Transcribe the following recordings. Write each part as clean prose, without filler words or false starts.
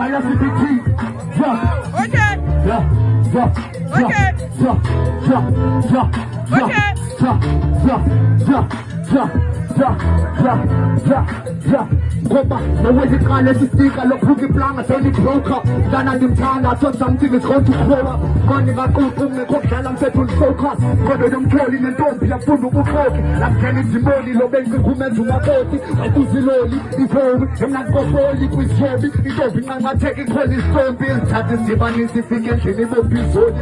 fire CPT. Okay. Ngoba noweziqala sisika lokhuki planga sengibroker dana ngimthanda so something is going to grow up koni ngaquqa ungekho kudlala mfethu focus kodwa nomtholi nentombi yafunda ubukhoki lamthela izimoni lo benze ngumenza umakoti akuziloli ifobi emnakofoli kwishobi intombi inqanqatheka ikhona istombi izithatha izibanisi ifike endlini ibopizoni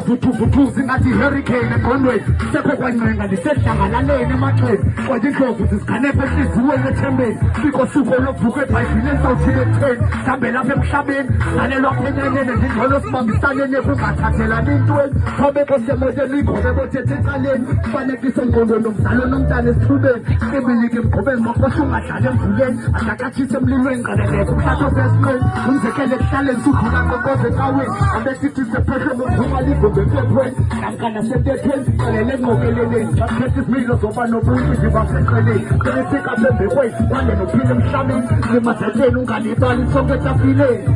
Vutuvutuzi ngathi hurricane engqondweni sekho kwancenga ndisedlangalaleni emaxheni kwathi indlovu zizikhanepe ehliziyweni ethembeni siko suko lovuka ebhayibhileni sawuthile ekutheni mhlawumbe lapha emhlabeni salelwa kwenyenene ndingcolo sibambisaneni kungathathelani intweni thobeko semoteni igobe bothethe ecaleni kufanekise engqondweni nomdlalo nomntana esithubeni sibilike emgqobeni makosha ungadlali emvuleni adakatshise emlilweni qaleleke umhlatho sesinqeni umzekele ekuhlaleni sudlula qokoze ecaweni abesithi sephehle nomvuma ligombe emphethweni namkana sepethweni qalele engqokeleleni bathethe isimilo zoba nobuntu zibaseqeleni qeleseka pembekweni kwande nophile emhlabeni limazeteni ungalibali sonke etafileni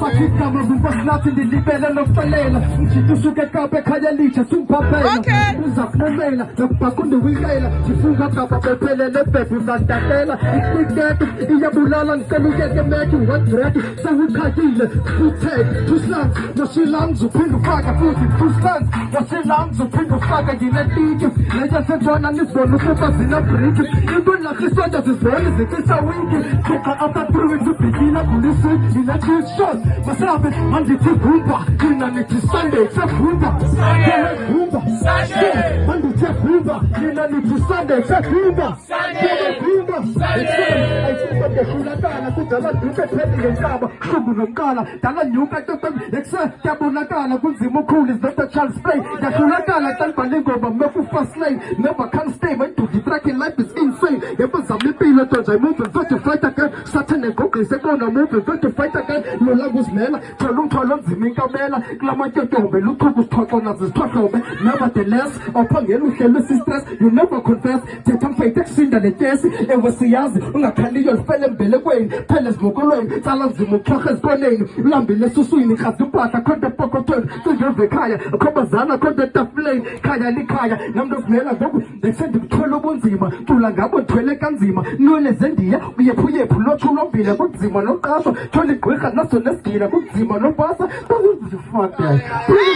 Fakitama bumbasnathi ndilibele nokufalela mjitusuke kabe khaya litsha sumphaphela uzakumela nokubhakunde wikela sifunga kapa bephelele bebhe uzantatela ikiketu iyabulala ngiselukeke metu wadredu sewukhayile futheke tuslans nosilams uphinde ufaka futhi tuslans nosilams uphinde ufaka yinetiki leyasentshona nizibona ukuba zinabriki intolakhisonto zizibona zikisa wiki kuqa after 3 weeks ubhikina kulisiki ina-2 shots masabe mandithi vumba nina nithi Sunday sevumba vumba mandithi vumba nina nithi Sunday sevumba ayisibondehlulakala kudala duke phethi ngenkaba hlubu nomkala dala nyuka topem ekse kuyabonakala kunzima ukhulu is not a child's play yahlulakala xa libhale ingoma mefu fast lane never can stay my duty tracking life is insane yebo zama impilo ntonje I move and to fight again Saturn egogqise kona move and to fight again yolakuzimela thola umthwalo onzima inkamela kulamatyotyombe luchuku sithwaxo nazo zithwahlombe nevertheless awuphangela uhlelo sistress you never confess thetha mfayithe kusinda letyesi ewe siyazi ungakhaliyo lifele embelekweni phele ezimokolweni tsala nzima uxhorha ezikoneni ulambile esuswini khazi impahla khonto epokothweni singeve ekhaya akhobazana khonto etafuleni khaya likhaya namntu ovumela ngoku ndisendikuthwele ubunzima cula ngabo ndithwele kanzima nwele zendiya uyephuyephu lotshulombile kunzima noqasho thola igqwirha naso nesigila kunzima nopasa fuck that